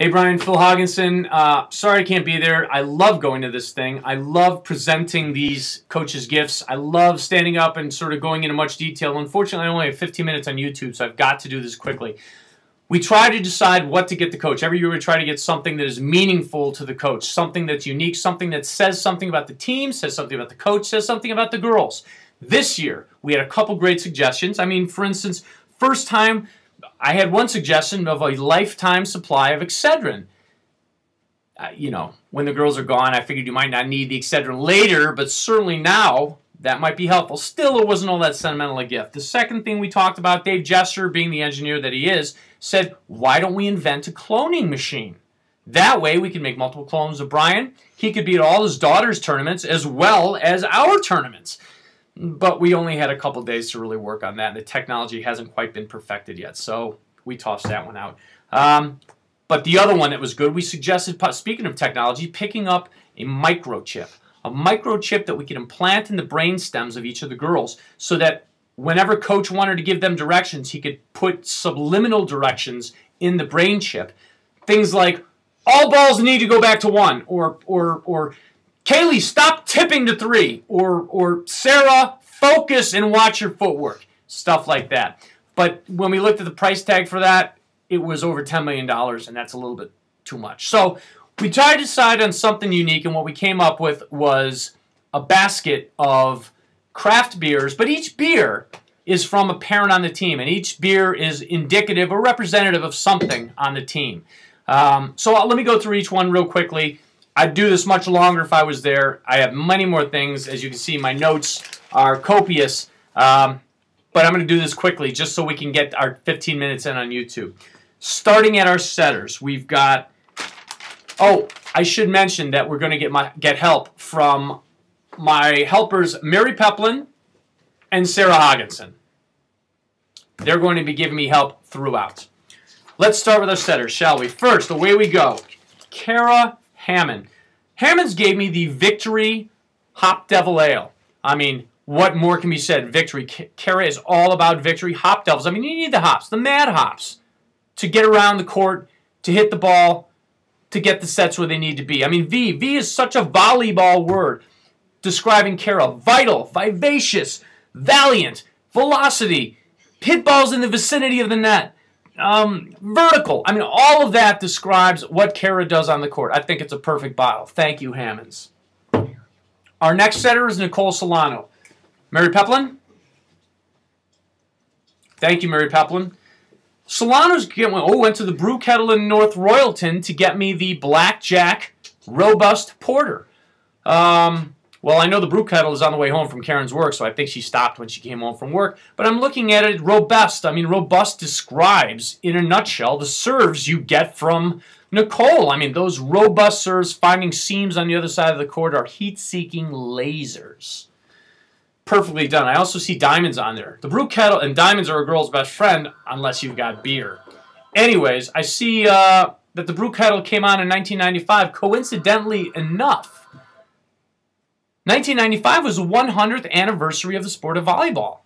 Hey Brian, Phil Hogginson. Sorry I can't be there. I love going to this thing. I love presenting these coaches' gifts. I love standing up and sort of going into much detail. Unfortunately, I only have 15 minutes on YouTube, so I've got to do this quickly. We try to decide what to get the coach. Every year we try to get something that is meaningful to the coach, something that's unique, something that says something about the team, says something about the coach, says something about the girls. This year, we had a couple great suggestions. I mean, for instance, first time, I had one suggestion of a lifetime supply of Excedrin. You know, when the girls are gone, I figured you might not need the Excedrin later, but certainly now, that might be helpful. Still, it wasn't all that sentimental a gift. The second thing we talked about, Dave Jesser, being the engineer that he is, said, why don't we invent a cloning machine? That way, we can make multiple clones of Brian. He could be at all his daughter's tournaments as well as our tournaments. But we only had a couple days to really work on that, and the technology hasn't quite been perfected yet, so we tossed that one out. But the other one that was good, we suggested, speaking of technology, picking up a microchip that we could implant in the brain stems of each of the girls so that whenever coach wanted to give them directions, he could put subliminal directions in the brain chip. Things like, all balls need to go back to 1, or Kaylee, stop tipping to 3, or Sarah, focus and watch your footwork, stuff like that. But when we looked at the price tag for that, it was over $10 million, and that's a little bit too much. So we tried to decide on something unique, and what we came up with was a basket of craft beers, but each beer is from a parent on the team, and each beer is indicative or representative of something on the team. So let me go through each one real quickly. I'd do this much longer if I was there. I have many more things. As you can see, my notes are copious, but I'm going to do this quickly just so we can get our 15 minutes in on YouTube. Starting at our setters, we've got, oh, I should mention that we're going to get help from my helpers, Mary Peplin and Sarah Hogginson. They're going to be giving me help throughout. Let's start with our setters, shall we? First, away we go. Kara Hammond. Hammond's gave me the Victory Hop Devil Ale. I mean, what more can be said? Victory. Kara is all about victory. Hop Devils. I mean, you need the hops, the mad hops, to get around the court, to hit the ball, to get the sets where they need to be. I mean, V is such a volleyball word describing Kara. Vital, vivacious, valiant, velocity, hit balls in the vicinity of the net. Vertical. I mean, all of that describes what Kara does on the court. I think it's a perfect bottle. Thank you, Hammonds. Our next setter is Nicole Solano. Mary Peplin? Thank you, Mary Peplin. Solano's went to the brew kettle in North Royalton to get me the Blackjack Robust Porter. Well, I know the brew kettle is on the way home from Karen's work, so I think she stopped when she came home from work. But I'm looking at it, robust. I mean, robust describes, in a nutshell, the serves you get from Nicole. I mean, those robust serves finding seams on the other side of the court are heat-seeking lasers. Perfectly done. I also see diamonds on there. The brew kettle, and diamonds are a girl's best friend, unless you've got beer. Anyways, I see that the brew kettle came on in 1995. Coincidentally enough, 1995 was the 100th anniversary of the sport of volleyball.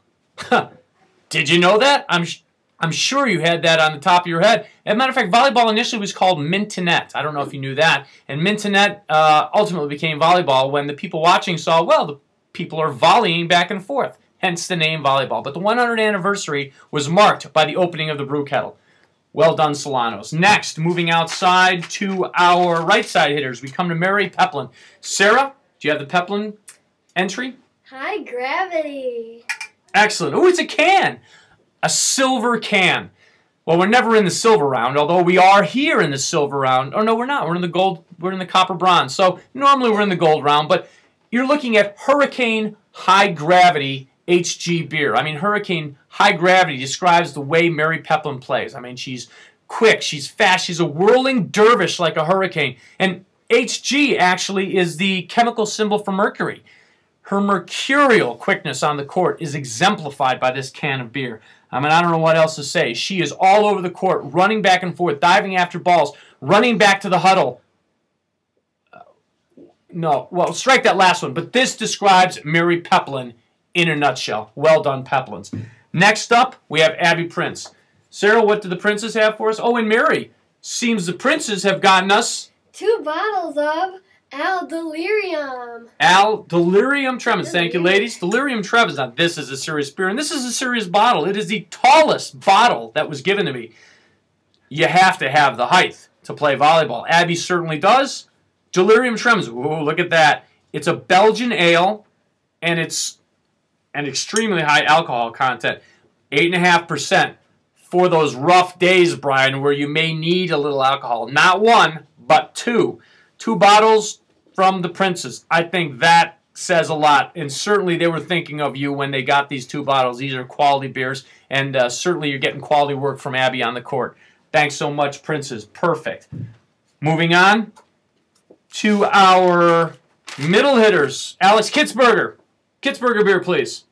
Did you know that? I'm sure you had that on the top of your head. As a matter of fact, volleyball initially was called mintonette. I don't know if you knew that. And mintonette ultimately became volleyball when the people watching saw, well, the people are volleying back and forth, hence the name volleyball. But the 100th anniversary was marked by the opening of the brew kettle. Well done, Solanos. Next, moving outside to our right side hitters, we come to Mary Peplin. Sarah? Do you have the Peplin entry? High gravity. Excellent. Oh, it's a can. A silver can. Well, we're never in the silver round, although we are here in the silver round. Oh, no, we're not. We're in the gold. We're in the copper bronze. So normally we're in the gold round, but you're looking at Hurricane High Gravity HG beer. I mean, Hurricane High Gravity describes the way Mary Peplin plays. I mean, she's quick. She's fast. She's a whirling dervish like a hurricane. And HG actually is the chemical symbol for mercury. Her mercurial quickness on the court is exemplified by this can of beer. I mean, I don't know what else to say. She is all over the court, running back and forth, diving after balls, running back to the huddle. No, well, strike that last one. But this describes Mary Peplin in a nutshell. Well done, Peplins. Next up, we have Abby Prince. Sarah, what do the Princes have for us? Oh, and Mary. Seems the princes have gotten us 2 bottles of Al Delirium. Al Delirium Tremens. Thank you, ladies. Delirium Tremens. Now, this is a serious beer, and this is a serious bottle. It is the tallest bottle that was given to me. You have to have the height to play volleyball. Abby certainly does. Delirium Tremens. Ooh, look at that. It's a Belgian ale, and it's an extremely high alcohol content. 8.5% for those rough days, Brian, where you may need a little alcohol. Not 1, but 2. 2 bottles from the Princes. I think that says a lot, and certainly they were thinking of you when they got these 2 bottles. These are quality beers, and certainly you're getting quality work from Abby on the court. Thanks so much, Princes. Perfect. Moving on to our middle hitters. Alex Kitzberger. Kitzberger beer, please.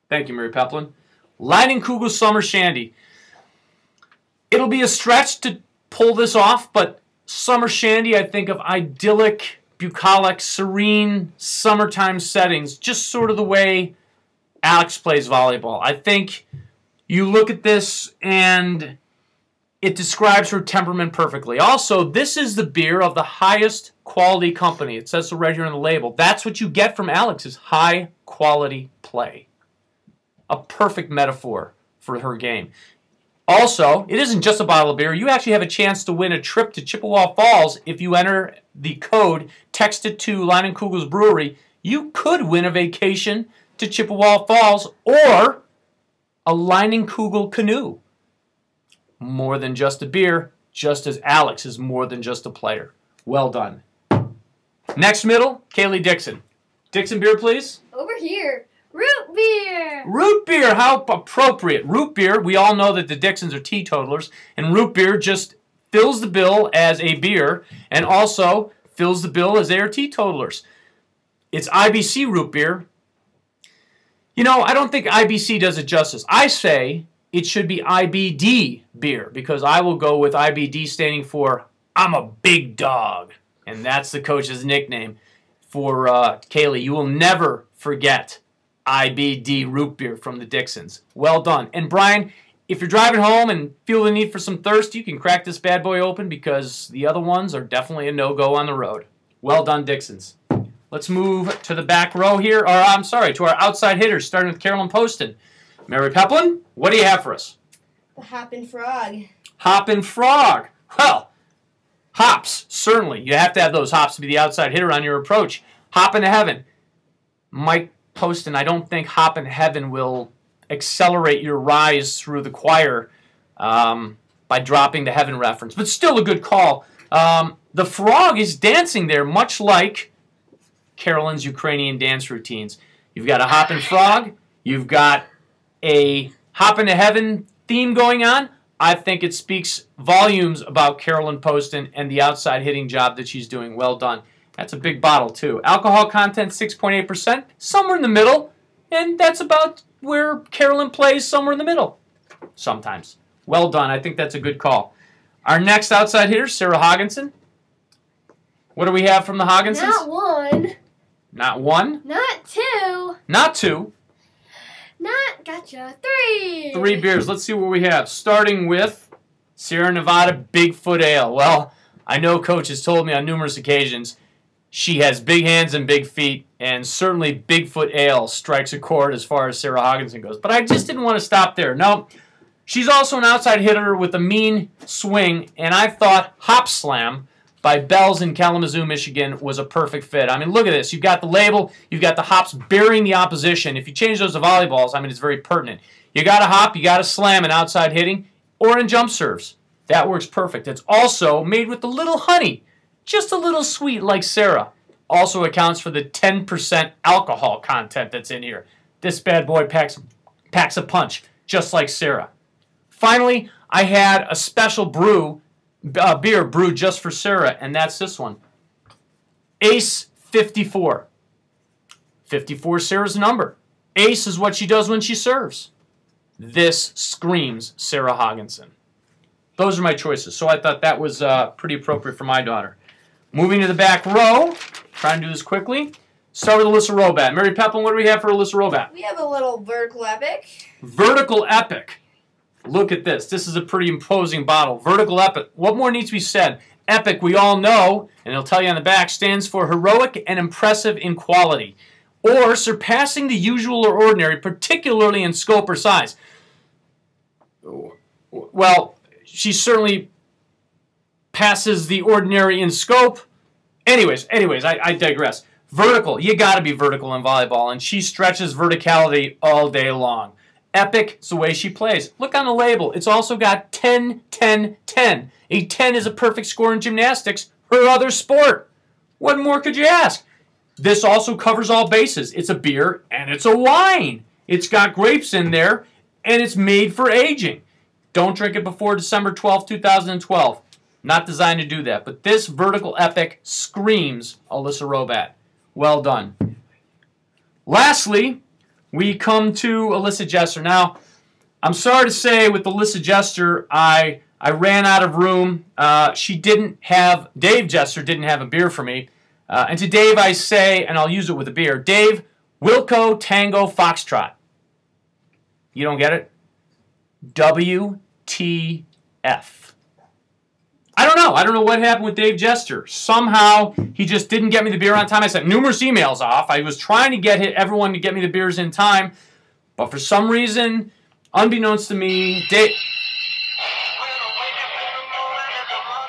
Thank you, Mary Peplin. Leinenkugel Summer Shandy. It'll be a stretch to pull this off, but Summer Shandy, I think of idyllic, bucolic, serene, summertime settings, just sort of the way Alex plays volleyball. I think you look at this and it describes her temperament perfectly. Also, this is the beer of the highest quality company. It says so right here on the label. That's what you get from Alex, is high quality play. A perfect metaphor for her game. Also, it isn't just a bottle of beer. You actually have a chance to win a trip to Chippewa Falls if you enter the code, text it to Leinenkugel's Brewery. You could win a vacation to Chippewa Falls or a Leinenkugel canoe. More than just a beer, just as Alex is more than just a player. Well done. Next middle, Kaylee Dixon. Dixon beer, please. Over here. Root beer. Root beer, how appropriate. Root beer, we all know that the Dixons are teetotalers, and root beer just fills the bill as a beer and also fills the bill as they are teetotalers. It's IBC root beer. You know, I don't think IBC does it justice. I say it should be IBD beer, because I will go with IBD standing for I'm a big dog. And that's the coach's nickname for Kaylee. You will never forget IBD root beer from the Dixons. Well done. And Brian, if you're driving home and feel the need for some thirst, you can crack this bad boy open, because the other ones are definitely a no-go on the road. Well done, Dixons. Let's move to the back row here, or I'm sorry, to our outside hitters, starting with Carolyn Poston. Mary Peplin, what do you have for us? The Hoppin' Frog. Hoppin' Frog. Well, hops, certainly. You have to have those hops to be the outside hitter on your approach. Hoppin' to heaven. Mike Poston, I don't think Hoppin' Heaven will accelerate your rise through the choir by dropping the heaven reference, but still a good call. The frog is dancing there, much like Carolyn's Ukrainian dance routines. You've got a hoppin' frog. You've got a Hoppin' to Heaven theme going on. I think it speaks volumes about Carolyn Poston and the outside hitting job that she's doing. Well done. That's a big bottle, too. Alcohol content, 6.8%, somewhere in the middle. And that's about where Carolyn plays, somewhere in the middle. Sometimes. Well done. I think that's a good call. Our next outside hitter, Sarah Hogginson. What do we have from the Hogginsons? Not 1. Not 1? Not 2. Not 2. Not, gotcha, 3. 3 beers. Let's see what we have. Starting with Sierra Nevada Bigfoot Ale. Well, I know Coach has told me on numerous occasions she has big hands and big feet, and certainly Bigfoot Ale strikes a chord as far as Sarah Hogginson goes. But I just didn't want to stop there. No, she's also an outside hitter with a mean swing, and I thought Hop Slam by Bells in Kalamazoo, Michigan was a perfect fit. I mean, look at this. You've got the label. You've got the hops burying the opposition. If you change those to volleyballs, I mean, it's very pertinent. You got a hop, you got a slam in outside hitting, or in jump serves. That works perfect. It's also made with a little honey, just a little sweet like Sarah. Also accounts for the 10% alcohol content that's in here. This bad boy packs a punch, just like Sarah. Finally, I had a special beer brewed just for Sarah, and that's this one. Ace 54. 54 is Sarah's number. Ace is what she does when she serves. This screams Sarah Hogginson. Those are my choices, so I thought that was pretty appropriate for my daughter. Moving to the back row, trying to do this quickly. Start with Alyssa Robat. Mary Peplin, what do we have for Alyssa Robat? We have a little Vertical Epic. Vertical Epic. Look at this. This is a pretty imposing bottle. Vertical Epic. What more needs to be said? Epic, we all know, and it'll tell you on the back, stands for heroic and impressive in quality, or surpassing the usual or ordinary, particularly in scope or size. Well, she certainly passes the ordinary in scope. Anyways, I digress. Vertical. You got to be vertical in volleyball, and she stretches verticality all day long. Epic is the way she plays. Look on the label. It's also got 10, 10, 10. A 10 is a perfect score in gymnastics, her other sport. What more could you ask? This also covers all bases. It's a beer and it's a wine. It's got grapes in there, and it's made for aging. Don't drink it before December 12, 2012. Not designed to do that. But this Vertical Epic screams Alyssa Robat. Well done. Lastly, we come to Alyssa Jester. Now, I'm sorry to say with Alyssa Jester, I ran out of room. Dave Jester didn't have a beer for me. And to Dave I say, and I'll use it with a beer, Dave, Wilco Tango Foxtrot. You don't get it? WTF. I don't know. I don't know what happened with Dave Jester. Somehow, he just didn't get me the beer on time. I sent numerous emails off. I was trying to get everyone to get me the beers in time. But for some reason, unbeknownst to me, Dave...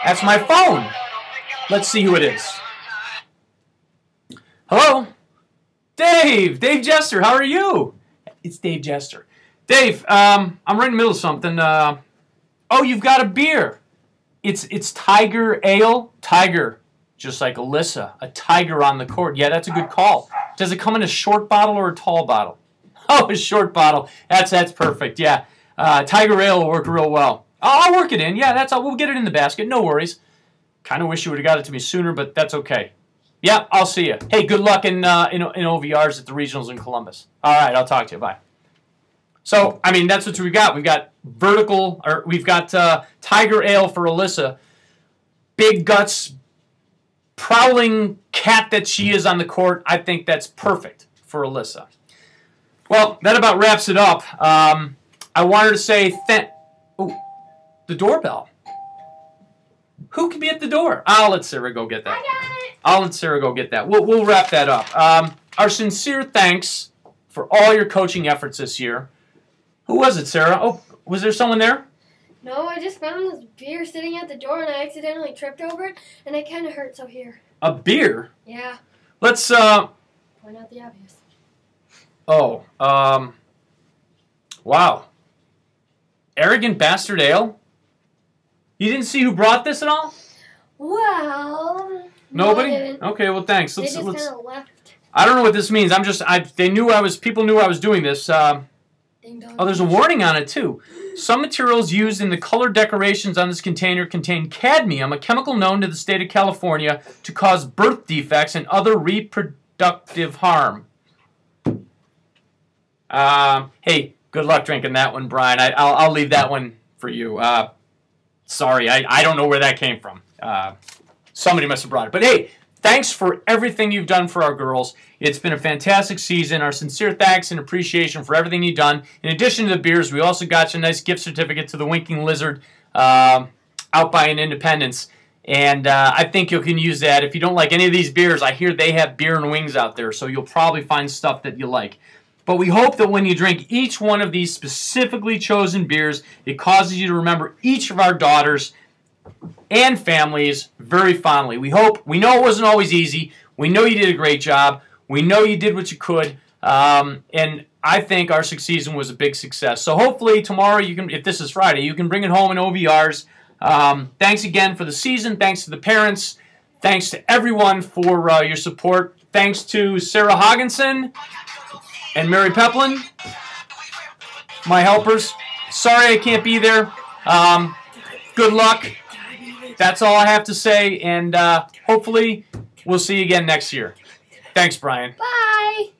That's my phone. Let's see who it is. Hello? Dave! Dave Jester, how are you? It's Dave Jester. Dave, I'm right in the middle of something. Oh, you've got a beer. It's Tiger Ale. Tiger, just like Alyssa. A tiger on the court. Yeah, that's a good call. Does it come in a short bottle or a tall bottle? Oh, a short bottle. That's perfect. Yeah, Tiger Ale will work real well. I'll work it in. Yeah, that's all. We'll get it in the basket. No worries. Kind of wish you would have got it to me sooner, but that's okay. Yeah, I'll see you. Hey, good luck in OVRs at the regionals in Columbus. All right, I'll talk to you. Bye. So, I mean, that's what we've got. We've got Tiger Ale for Alyssa. Big guts, prowling cat that she is on the court. I think that's perfect for Alyssa. Well, that about wraps it up. I wanted to say the doorbell. Who could be at the door? I'll let Sarah go get that. I got it. I'll let Sarah go get that. We'll wrap that up. Our sincere thanks for all your coaching efforts this year. Who was it, Sarah? Oh, was there someone there? No, I just found this beer sitting at the door and I accidentally tripped over it and it kind of hurt, so here. A beer? Yeah. Let's, Point out the obvious. Oh, wow. Arrogant Bastard Ale? You didn't see who brought this at all? Well, Nobody? No, I didn't. Okay, well, thanks. They just kind of left. I don't know what this means. People knew I was doing this. Ding dong. Oh, there's a warning on it, too. Some materials used in the color decorations on this container contain cadmium, a chemical known to the state of California to cause birth defects and other reproductive harm. Hey, good luck drinking that one, Brian. I'll leave that one for you. Sorry, I don't know where that came from. Somebody must have brought it. But hey, thanks for everything you've done for our girls. It's been a fantastic season. Our sincere thanks and appreciation for everything you've done. In addition to the beers, we also got you a nice gift certificate to the Winking Lizard out by an Independence. And I think you can use that. If you don't like any of these beers, I hear they have beer and wings out there, so you'll probably find stuff that you like. But we hope that when you drink each one of these specifically chosen beers, it causes you to remember each of our daughters and families very fondly. We know it wasn't always easy. We know you did a great job. We know you did what you could. And I think our season was a big success. So hopefully tomorrow, if this is Friday, you can bring it home in OVRs. Thanks again for the season. Thanks to the parents. Thanks to everyone for your support. Thanks to Sarah Hogginson and Mary Peplin, my helpers. Sorry I can't be there. Good luck. That's all I have to say, and hopefully we'll see you again next year. Thanks, Brian. Bye.